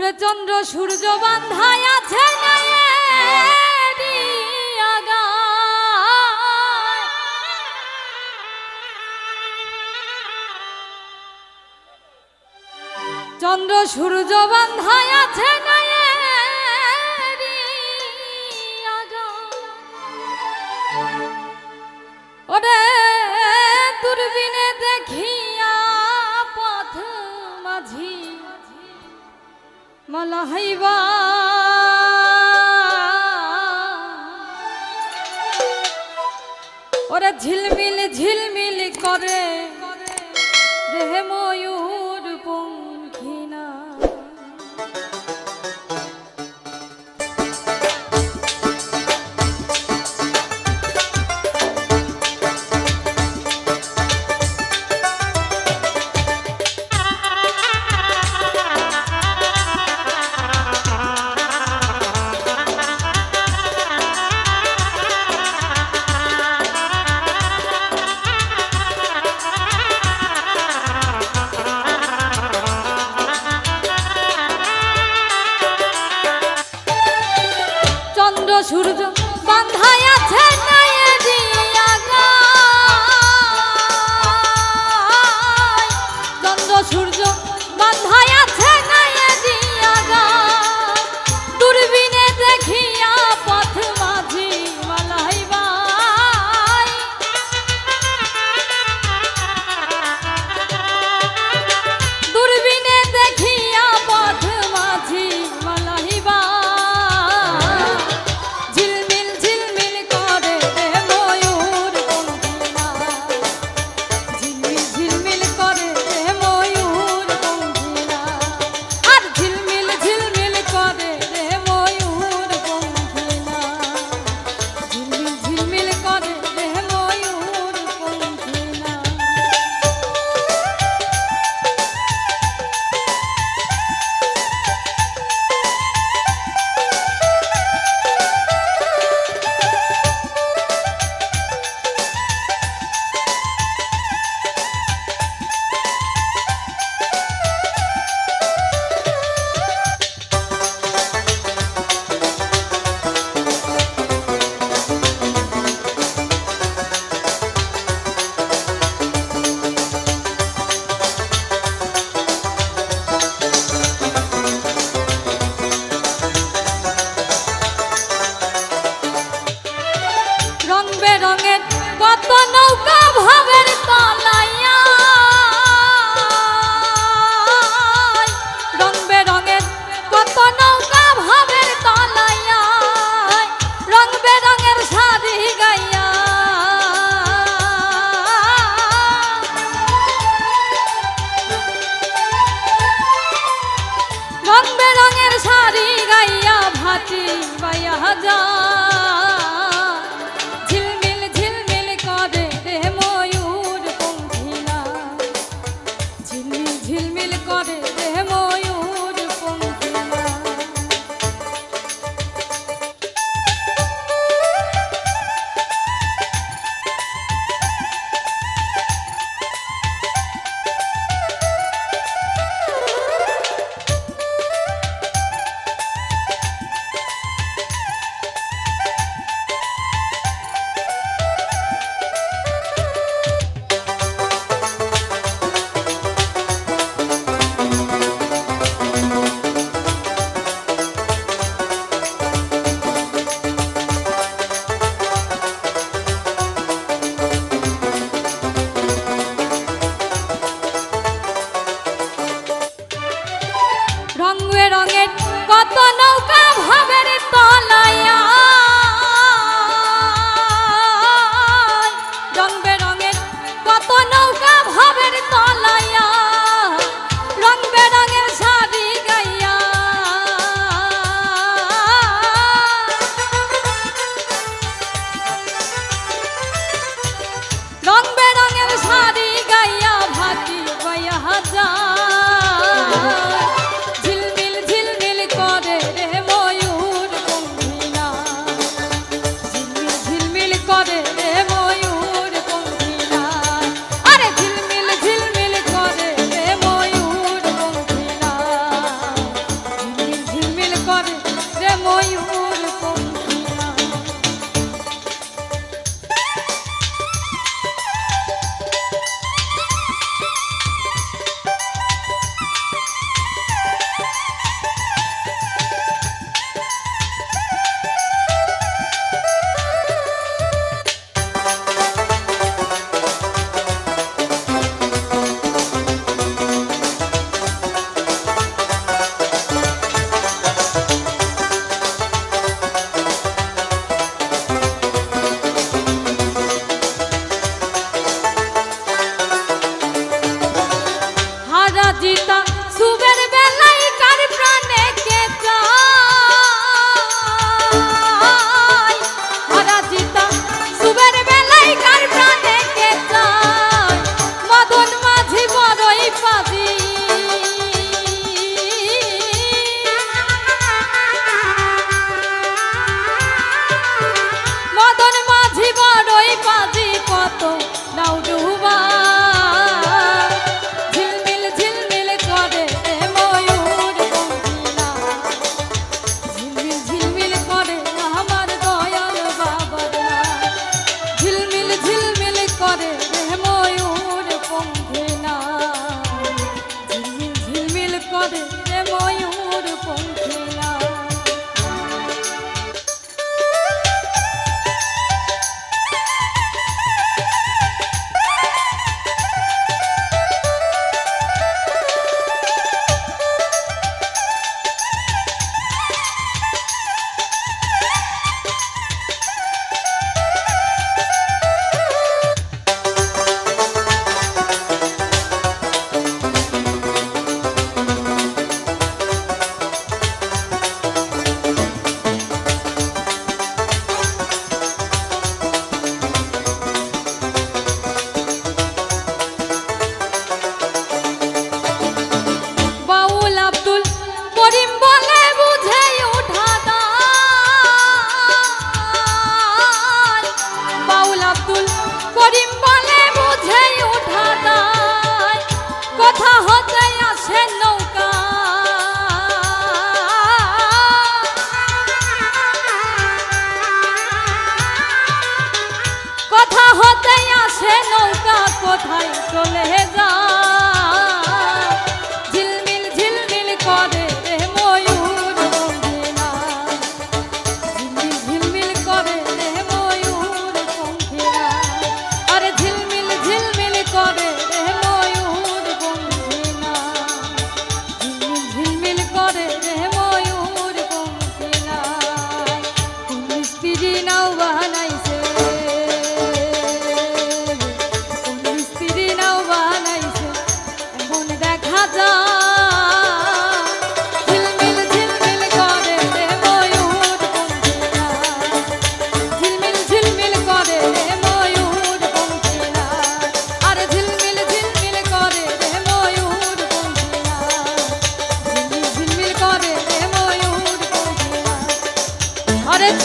ওরে চন্দ্র সূর্য বান্ধায় আছে চন্দ্র সূর্য বান্ধায় আছে ওরে দূরবীনে দেখিয়া পথ মাঝি মালাহাইবা ওরে ঝিলমিল ঝিলমিল করে রে ময়ূর পঙ্খিনা সূর্য বান্ধায় আছে চন্দ্র সূর্য বান্ধায় আছে দূরবীনে দেখিয়া পথ মাঝি মালাইবা দূরবীনে দেখিয়া পথ মাঝি মালাইবা রঙের কত নৌকা ভাবের তলাইয়া রং বেরঙের কত নৌকা ভাবের তলাইয়া রং বেরঙের শাড়ি গাইয়া রং বেরঙের শাড়ি গাইয়া ভাতি বাইয়া যা ঝিলমিল করে রে ময়ূর পঙ্খিনা রং বেরঙের কত নৌকা ভাবের তলাইয়া রং বেরঙের কত নৌকা ভাবের তলাইয়া রং বেরঙের শাড়ি গাইয়া রং বেরঙের শাড়ি গাইয়া ভাতি বাইয়া যা ঝিলমিল ঝিলমিল করে রে করে রে ময়ূর পঙ্খিলা। কোথায় চলে যা ঝিলমিল ঝিলমিল করে রে ময়ূর পঙ্খিলা। ঝিলমিল ঝিলমিল করে রে ময়ূর পঙ্খিলা। আরে ঝিলমিল ঝিলমিল করে রে ময়ূর পঙ্খিলা। ঝিলমিল ঝিলমিল করে রে ময়ূর পঙ্খিলা। কোন মিস্ত্রি নাও বানাইছে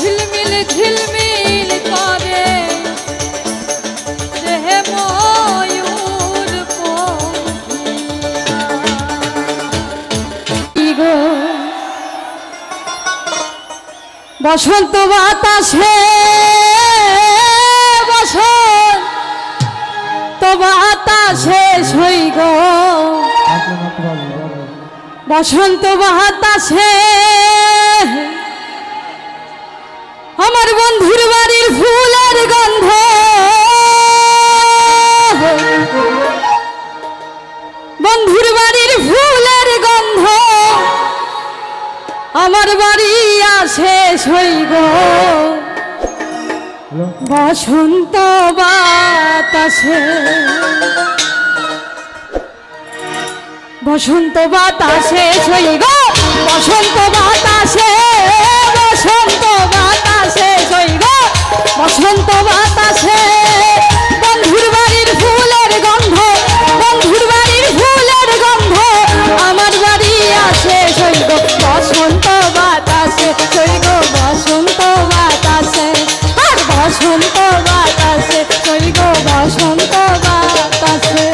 ঝিলমিল ঝিলমিল করে রে ময়ূর পঙ্খিলা। বসন্ত বাতাসে বসন্ত বাতাসে সইগ বসন্ত বাতাসে আমার বন্ধুর বাড়ির ফুলের গন্ধ বন্ধুর বাড়ির ফুলের গন্ধ আমার বাড়ি আসে সইগ বসন্ত বাতাসে বসন্ত বাতাসে সইগ বসন্ত বাতাসে বসন্ত বাতাসে সইগ বসন্ত বাতাসে বন্ধুর বাড়ির ফুলের গন্ধ বন্ধুর বাড়ির ফুলের গন্ধ আমার বাড়ি আসে সইগ বসন্ত বাতাসে সইগ বসন্ত বাতাসে আর বসন্ত বাতাসে সইগ বসন্ত বাতাসে।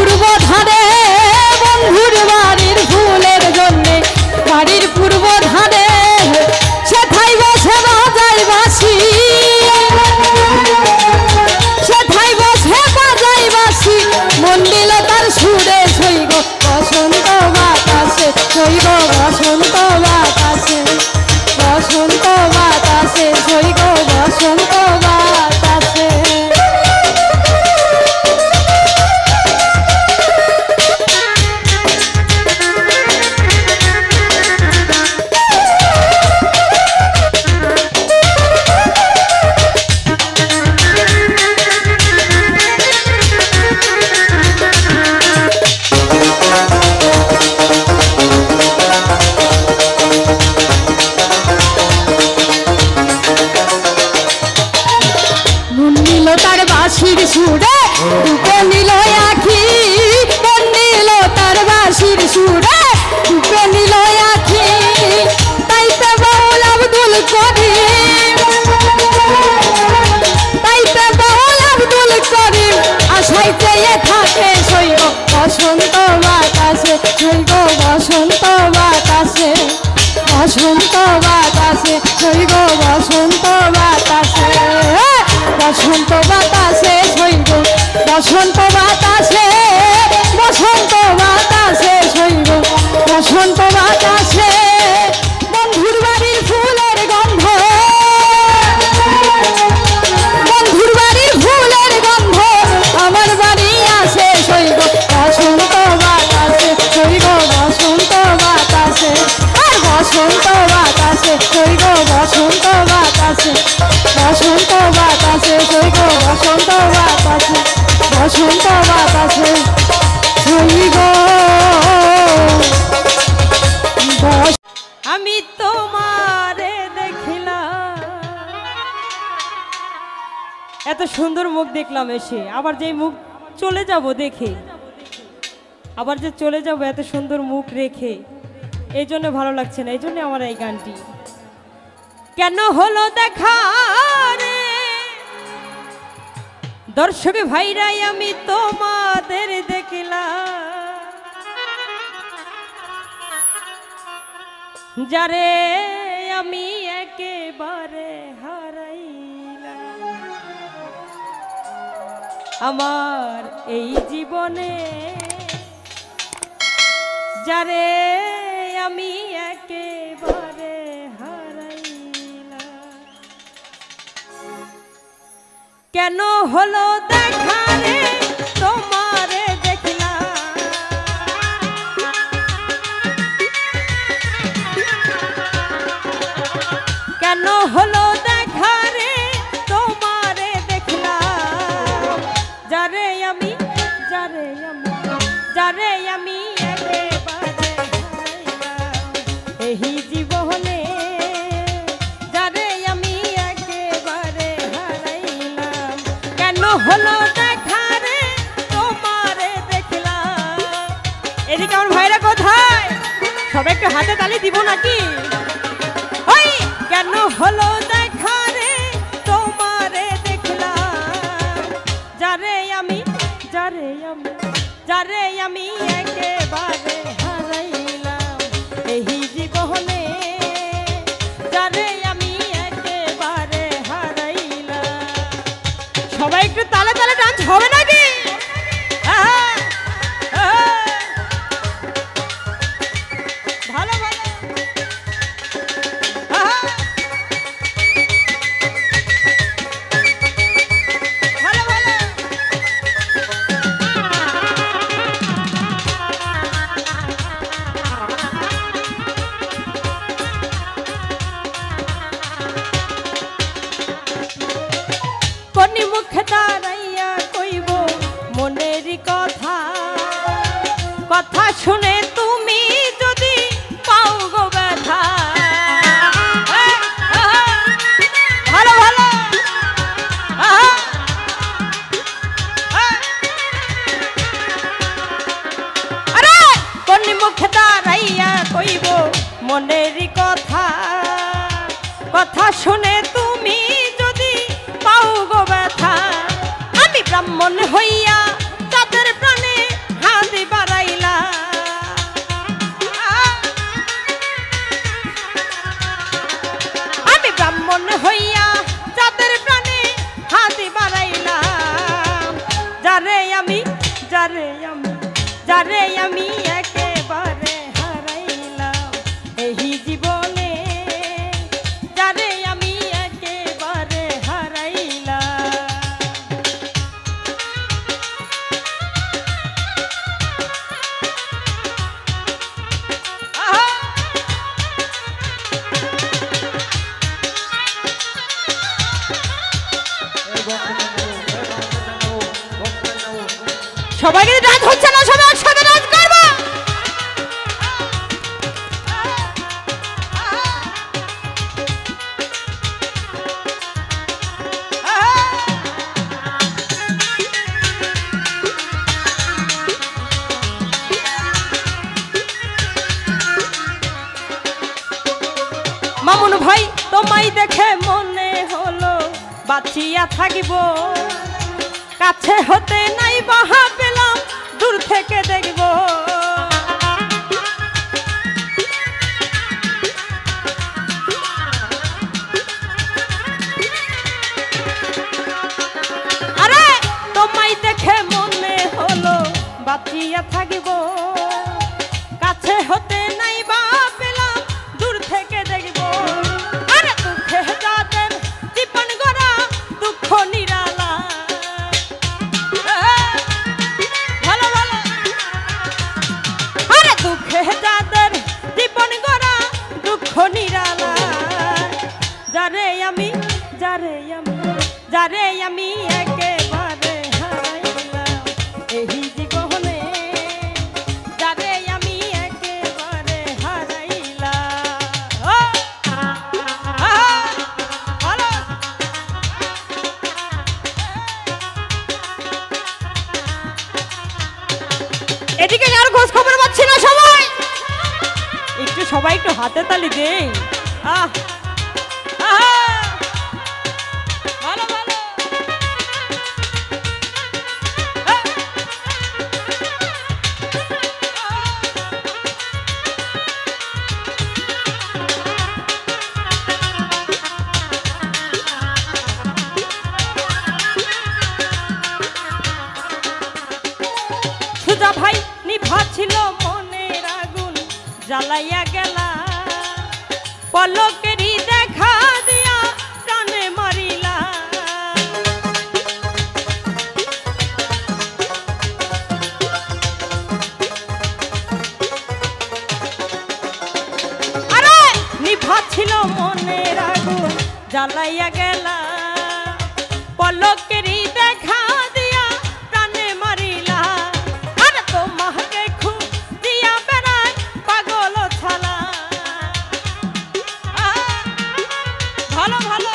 পূর্ব ধারে বন্ধুর বাড়ির ফুলের জন্যে বাড়ির পূর্ব ধারে সেথাই বসে বাজাই বাঁশি সেথাই বসে বাজাই বাঁশি মন দিল তার সুরে শৈব বসন্ত বাতাসে শৈব বসন্ত বাতাসে বসন্ত বাতাসে শৈব বসন্ত বাতাসে তার বাঁশির সুরে দুটো নিল আখি মন নিল তার বাঁশির সুরে দুটো নিল আখি তাইতে বাউল আব্দুল করিম তাইতে বাউল আব্দুল করিম আশায় চেয়ে থাকে শৈব বসন্ত বাতাসে শৈব বসন্ত বাতাসে বসন্ত বাতাসে শৈব বসন্ত বাতাসে বসন্ত বাতাসে শৈব বসন্ত বাতাসে বসন্ত বাতাসে শৈব বসন্ত বাতাসে বন্ধুর বাড়ির ফুলের গন্ধ বন্ধুর বাড়ির ফুলের গন্ধ আমার বাড়ি আসে শৈব বসন্ত বাতাসে শৈব বসন্ত বাতাসে আর বসন্ত বাতাসে শৈব বসন্ত বাতাসে বসন্ত বাতাসে শৈব বসন্ত বাতাসে বসন্ত বাতাসে শৈব আমি তোমারে দেখিলাম এত সুন্দর মুখ দেখলাম এসে আবার যে মুখ চলে যাব দেখে আবার যে চলে যাব এত সুন্দর মুখ রেখে এই জন্য ভালো লাগছে না এই জন্য আমার এই গানটি কেন হলো দেখা রে দর্শক ভাইরাই আমি তোমাদের দেখিলাম যারে আমি একেবারে হারাইলাম আমার এই জীবনে যারে আমি একেবারে হারাইলাম কেন হলো দেখা রে তোমারে দেখলাম কেন হলো দেখা রে তোমারে দেখলাম যারে আমি একেবারে হারাইলাম এই জীবনে যারে আমি একেবারে হারাইলাম কেন হলো দেখা রে তোমারে দেখলাম এদিকে আমার ভাইরা কোথায় সবাই একটু হাতে তালি দিব নাকি ওই কেন হলো দেখা রে তোমারে দেখলাম যারে আমি একেবারে হারাইলাম এই জীবনে যারে আমি একেবারে হারাইলাম সবাই একটু তালে তালে ডান্স হবে নাকি ভালো ভালো মুখে দাঁড়াইয়া কইব মনের কথা কথা শুনে তুমি যদি পাও গো ব্যথা ভালো ভালো আরে কোন মুখে দাঁড়াইয়া কইব মনের কথা কথা শুনে তুমি যদি পাও গো ব্যথা আমি ব্রাহ্মণ হইয়া তাদের প্রাণে আমি একেবারে হারাইলাম এই জীবনে, যারে আমি একেবারে হারাইলাম। সবাইকে ডান্স হচ্ছে না, সবাই একসাথে ডান্স করবো। মামুন ভাই তোমায় দেখে মনে হলো বাঁচিয়া থাকিব, কাছে হতে নাই বাহা পেলাম, দূর থেকে দেখব। আরে তোমায় দেখে মনে হলো বাঁচিয়া থাকিব, কাছে হতে নাই বাহা পেলাম, দূর থেকে দেখব। আরে দুঃখে যাদের জীবন গড়া দুঃখ নিরালা, দুঃখে যাদের জীবন গড়া দুঃখ নিরালা, যারে আমি একেবারে হারাইলাম এই জীবনে, যারে আমি একেবারে হারাইলাম। এদিকে আর খোঁজ খবর পাচ্ছি না, সবাই একটু হাতে তালি দেই। ভালো ভালো। সুজা ভাই নিভা ছিল মনের আগুন জ্বালাইয়া গেলা, পলকেরই দেখা দিয়া প্রাণে মারিলা। আরে নিভা ছিল মনের আগুন জ্বালাইয়া গেলা, পলকেরই দেখা দিয়া প্রাণে মারিলা। আরে তোমাকে খুব দিয়া বেড়ায় পাগল ছালা। ভালো ভালো।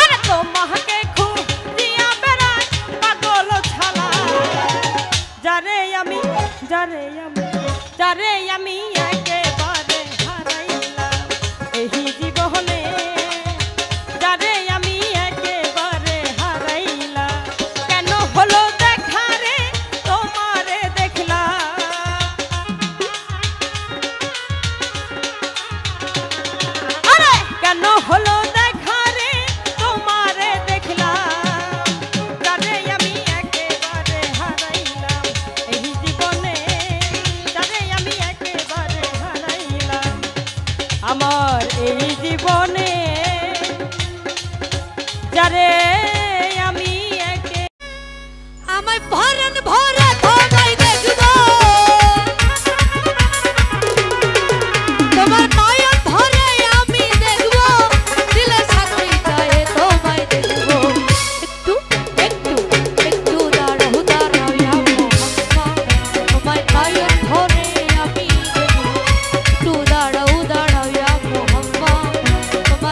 আরে তোমাকে খুব দিয়া বেড়ায় পাগল ছালা, যারে আমি একেবারে হারাইলাম এই জীবনে, যারে আমি একেবারে হারাইলাম। কেন হলো দেখা রে তোমারে দেখলাম, আরে কেন হলো দেখা রে তোমারে দেখলাম, যারে আমি একেবারে হারাইলাম এই জীবনে, যারে আমি একেবারে হারাইলাম আমার এই জীবনে, যারে আমি একে। আমায় ভরেন ভরে তোমায় দেখবো, তোমার নয়ন ভরে আমি দেখবো, দিলে সাথী গায়ে তোমায় দেখবো। একটু একটু একটু দাঁড়াও দাঁড়াও ইয়া মোহাম্মদ, তোমায় নয়ন ভরে আমি দেখবো। একটু দাঁড়াও দাঁড়াও ইয়া মোহাম্মদ, তোমায়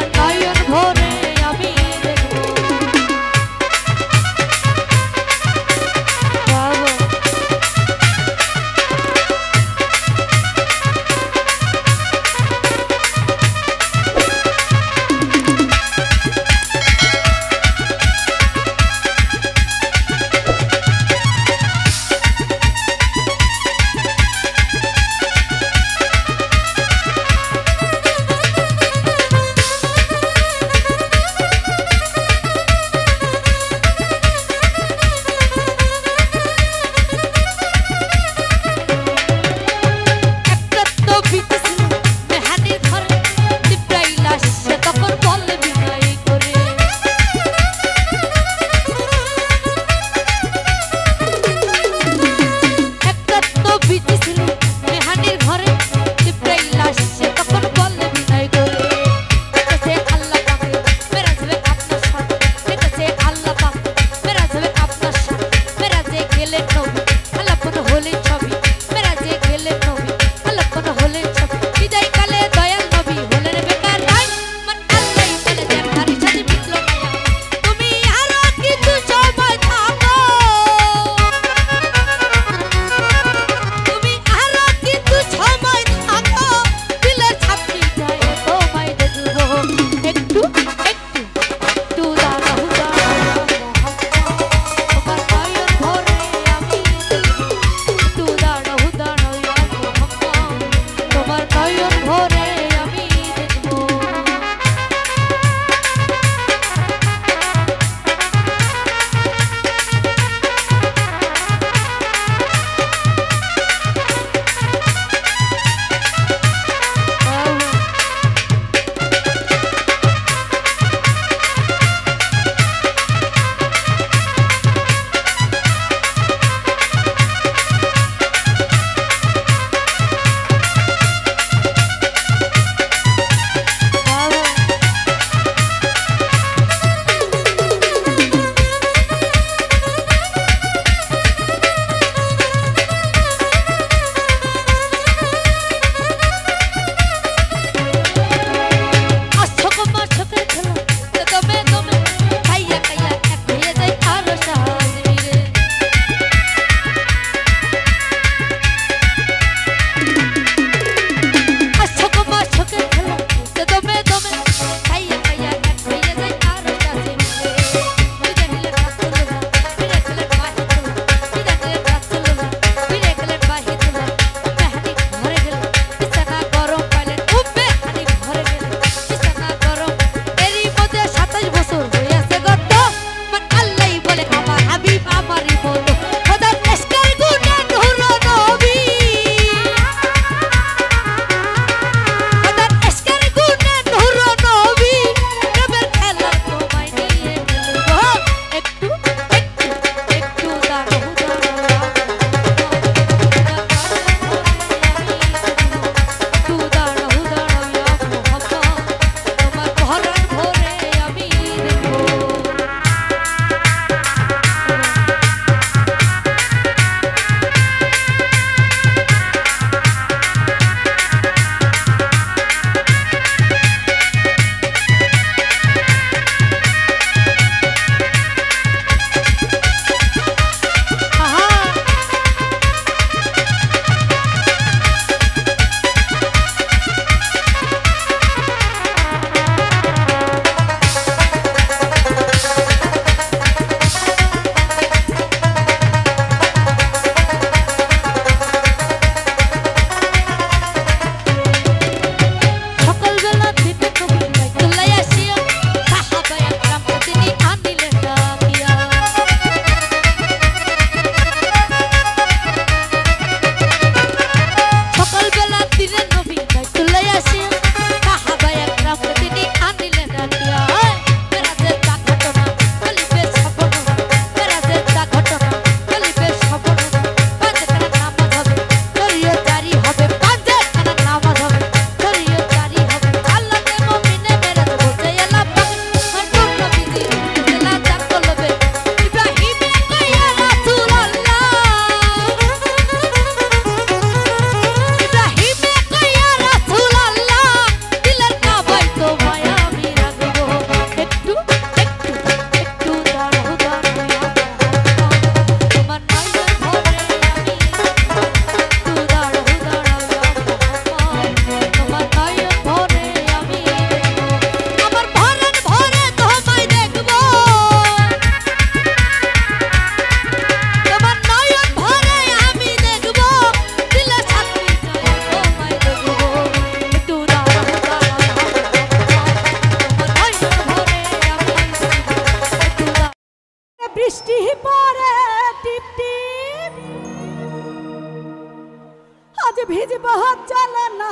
আজ ভিজব চলো না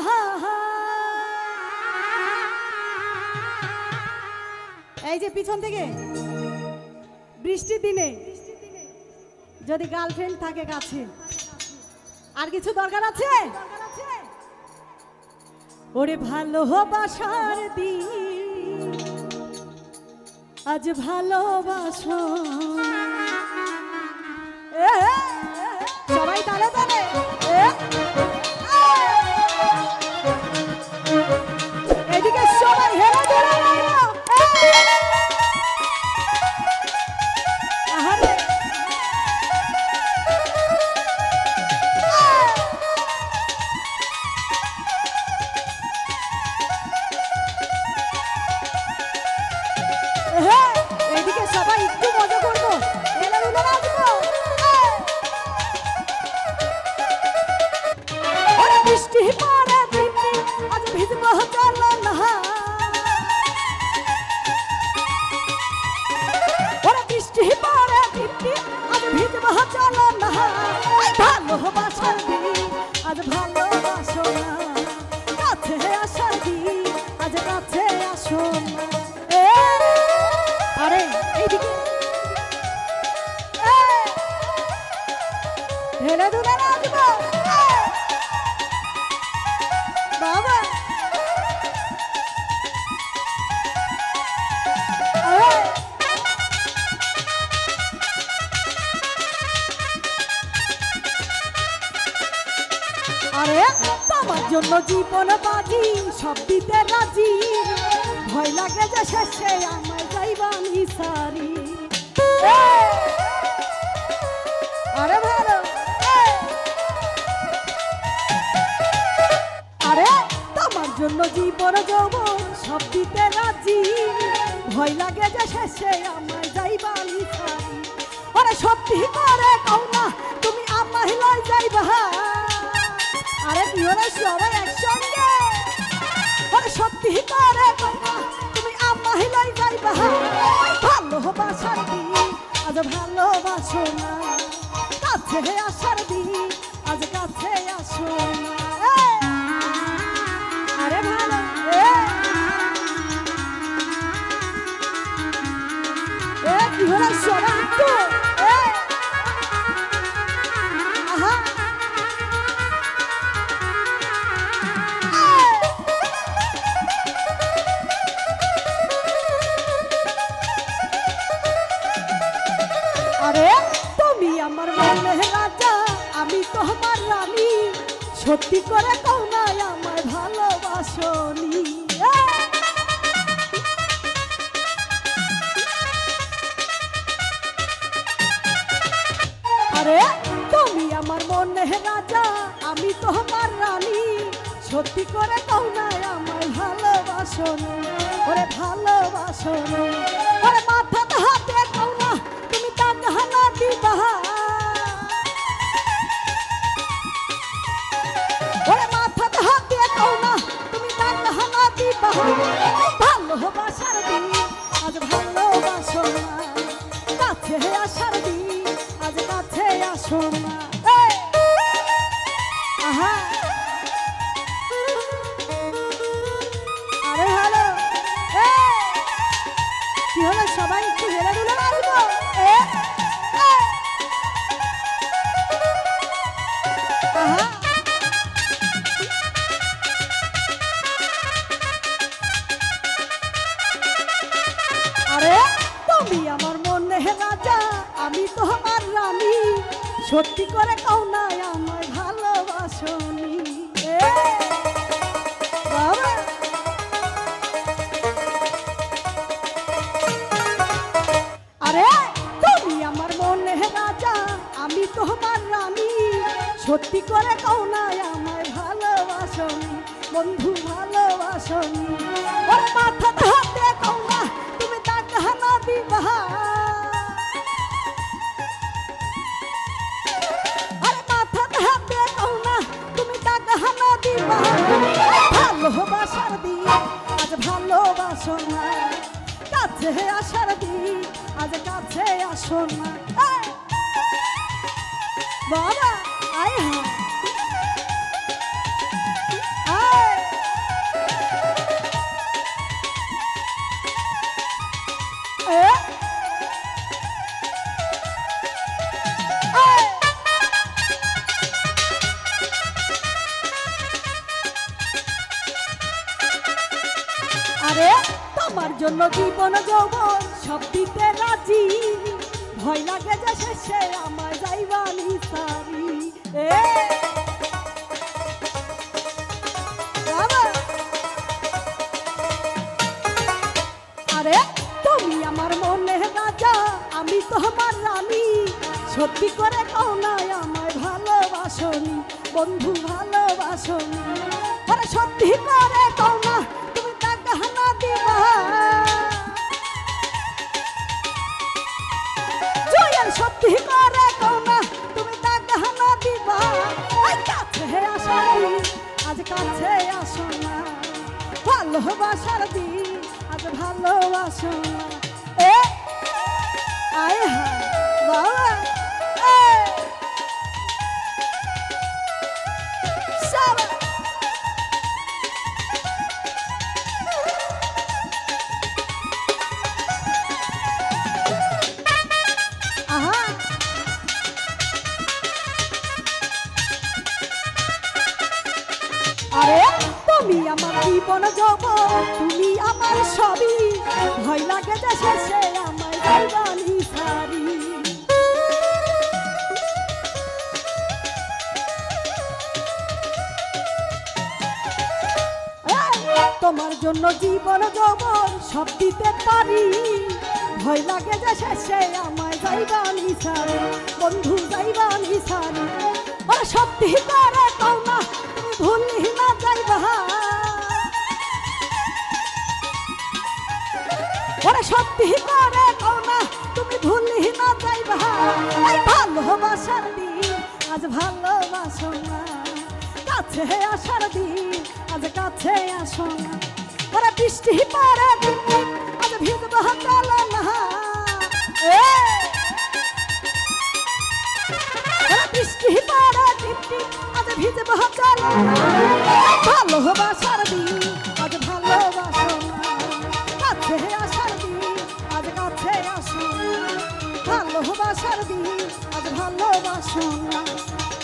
এই যে পিছন থেকে বৃষ্টির দিনে যদি গার্লফ্রেন্ড থাকে কাছে আর কিছু দরকার আছে ওরে ভালোবাসার দিন আজ ভালোবাসো সবাই তালে তালে এদিকে সবাই হেলা ধরে এদিকে সবাই একটু মজা করবো হেলা ধরে নাচবো বৃষ্টি পড়ে বৃষ্টি আজ ভিজব চলো না ওরে বৃষ্টি পড়ে বৃষ্টি আজ ভিজব চলো না ভালোবাসার দিন আজ ভালোবাসো না কাছে আসার দিন আজ কাছে আসো না আরে এইদিকে হেলে দুলে নাচবো বাবা আরে তোমার জন্য জীবন বাজি সব দিতে রাজি ভয় লাগে যে শেষে আমার যাইবানি সারি আরে ভালো আরে তোমার জন্য জীবন যৌবন সব দিতে রাজি ভয় লাগে যে শেষে আমার যাইবানি সারি আরে সত্যি করে কও না তুমি আমায় লই যাইবা আরে কি হলো সবাই একসঙ্গে আরে সত্যি করে কও না তুমি আমায় লই যাইবা ভালোবাসার দিন আজ ভালোবাসো না কাছে আসার দিন আজ কাছে আসো না আরে ভালো কি হলো সবাই একটু আহা আরে তুমি আমার মনের রাজা আমি তোমার রানী সত্যি করে কও না আমার ভালোবাসনি আরে তুমি আমার মনের রাজা আমি তোমার রানী সত্যি করে কও না আমার ভালোবাসনি ওরে ভালোবাসনি ওরে মাথাতে হাতে কও না তুমি টাকা দিবা ওরে মাথাতে হাতে কও না তুমি টাকা দিবা ভালোবাসার দিন আজ ভালোবাসো না কাছে আসার দিন আজ কাছে আসো না আহা আরে ভালো কি হলো সবাই একটু হেলা দুলে মারবো আহা আরে তুমি আমার মনে রাজা আমি তোমার রানী সত্যি করে কও না আমায় ভালোবাসনি বাবা আরে তুমি আমার মনে রাজা আমি তোমার রানী সত্যি করে কও না আমায় ভালোবাসনি বন্ধু ভালোবাসনি ওর মাথাতে হাতে কও না তুমি টাকা না দিবা আরে মাথাতে হাতে কও না তুমি টাকা না দিবা ভালোবাসার দিন আজ ভালোবাসো না কাছে আসার দিন আজ কাছে আসো না বাবা আয় হ্যাঁ জন্য জীবন যৌবন সব দিতে রাজি, ভয় লাগে যে শেষে আমায় যাইবানি সারি। আরে তুমি আমার মনে রাজা, আমি তোমার রানী, সত্যি করে কও না আমায় ভালোবাসনি বন্ধু ভালোবাসনি। আরে সত্যি করে কও না তুমি তা গহনা দিবা, জয়াল সত্যি করে কও না তুমি তা গহনা দিবা। আজ কাছে আসার দিন, আজ কাছে আসো না, ভালোবাসার দিন আজ ভালোবাসো না। আয় হ্যাঁ বাবা আরে তুমি আমার জীবন যৌবন, তুমি আমার সবই, ভয় লাগে যে শেষে আমায় যাইবানি সারি। তোমার জন্য জীবন যৌবন সব দিতে পারি, ভয় লাগে যে শেষে আমায় যাইবানি সারি বন্ধু যাইবানি সারি। আরে সত্যি করে কও না তুমি ভুলি না যাইবা, ওরে সত্যি করে কও না তুমি ভুলি না যাইবা। এই ভালোবাসার দিন আজ ভালোবাসো না, কাছে আসার দিন আজ কাছে আসো না। ওরে বৃষ্টি পড়ে টিপটিপ আজ ভিজবো চলো না, বৃষ্টি পড়ে টিপটিপ আজ ভিজবো চলো না। ভালোবাসার দিন আজ ভালোবাসো না, কাছে আসার দিন আজ কাছে আসো না। ভালোবাসার দিন আজ ভালোবাসো না,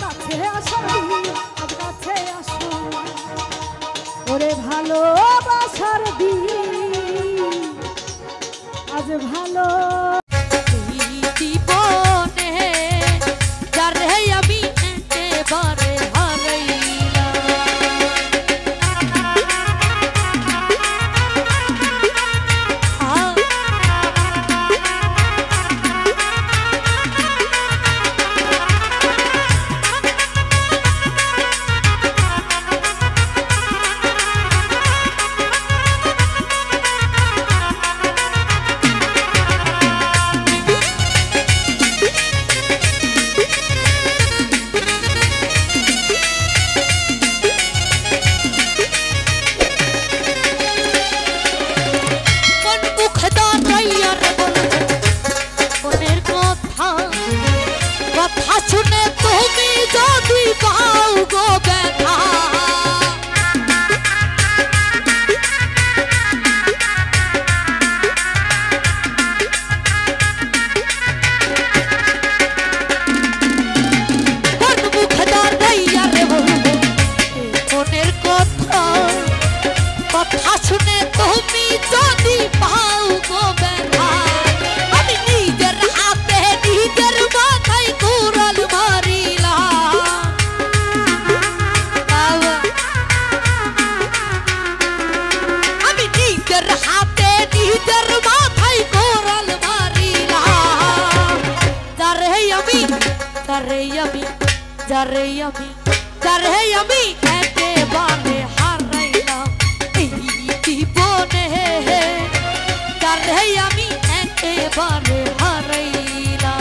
কাছে আসার দিন আজ কাছে আসো না। ওরে ভালোবাসার দিন আজ ভালো জীবনে যারে আমি একেবারে হারাইলাম। কথা শুনে তুমি যদি পাও গো ব্যথা, কোন মুখে দাঁড়াইয়া রে বলবো মনের কথা। কথা শুনে তুমি যদি পাও গো ব্যথা, আমি নিজের হাতে নিজের মাথায় কুড়াল মারিলাম। আমি নিজের হাতে নিজের মাথায় কুড়াল মারিলাম। যারে আমি যারে আমি যারে আমি যারে আমি একেবারে হারাইলাম এই জীবনে, যারে আমি একেবারে হারাইলাম।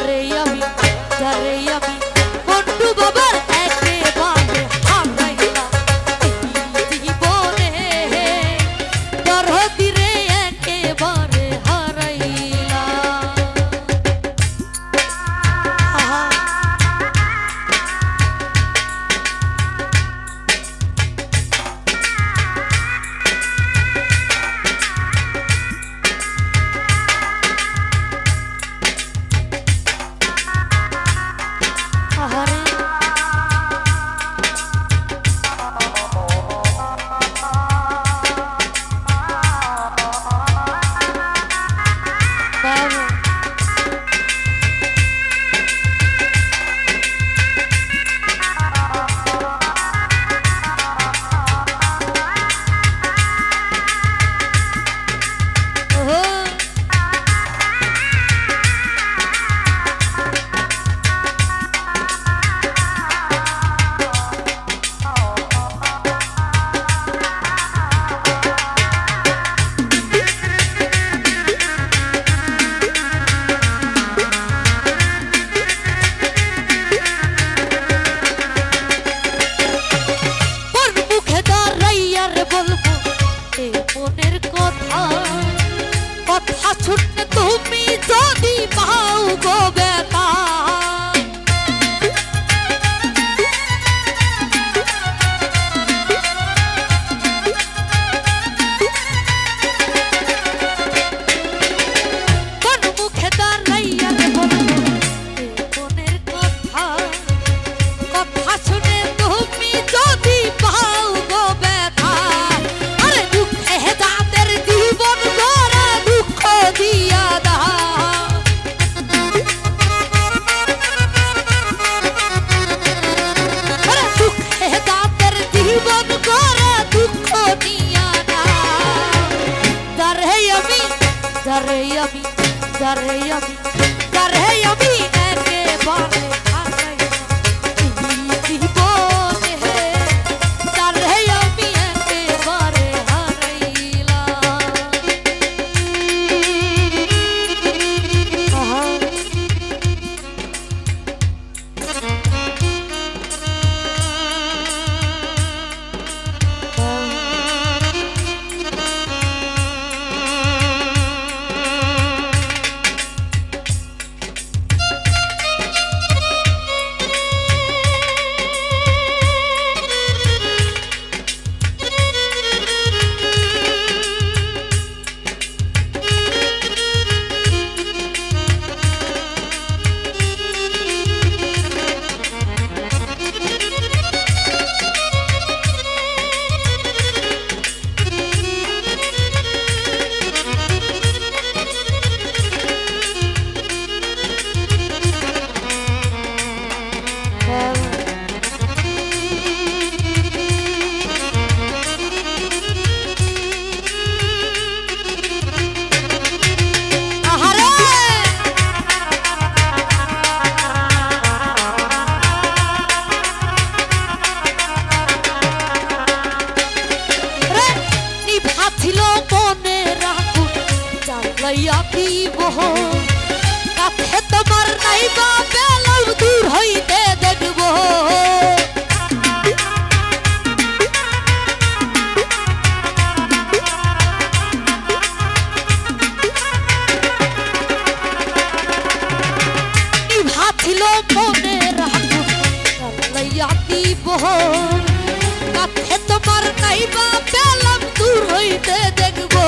যারে আমি বন্ধু বাবার একেবারে হারাইলাম এই জীবনে দরদি রে একেবারে হারাইলাম আহা আহারে বাবা ওহো তোর মুখে দাঁড়াইয়া রে বলবো এই মনের কথা কথা শুনতে তুমি যদি পাও গো ব্যথা তোর মুখে দাঁড়াইয়া রে বলবো এই মনের কথা কথা শুনে তুমি যদি পাও গো ব্যথা আরে দুঃখে যাদের জীবন গড়া দুঃখ দিয়া দাও আরে দুঃখে যাদের জীবন গড়া দুঃখ দিয়া দাও যারে আমি একেবারে হারাইলাম এই জীবনে যারে আমি একেবারে হারাইলাম আহা আহারে রে নিভা ছিল মনে রাখুন জ্বালাইয়া দিব কাছে তোমার নাই বা বেলাও দূর হইতে দেখবো নিভা ছিল মনে রাখুন জ্বালাইয়া দিব কাছে তোমার নাই বা বেলাও দূর হইতে দেখবো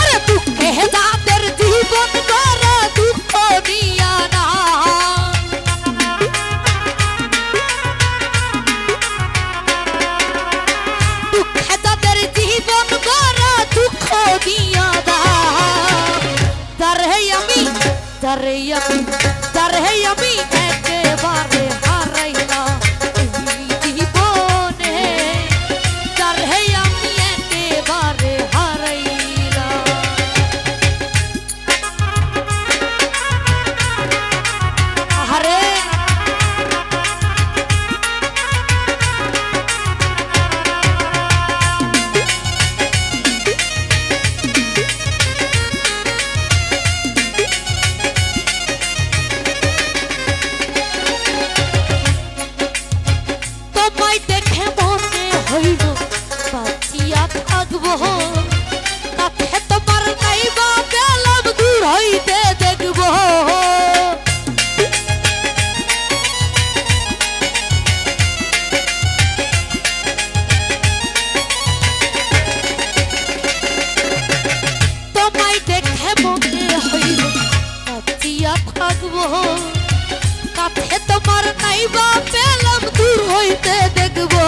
আরে দুঃখে যাদের জীবন গড়া দুঃখ নিয়া না দুঃখে যাদের জীবন গড়া দুঃখ নিয়া না যারে আমি একেবারে হারাইলাম এই জীবনে যারে আমি একেবারে হারাইলাম আহারে কাছে তোমার নাইবা পেলাম দূর হইতে দেখবো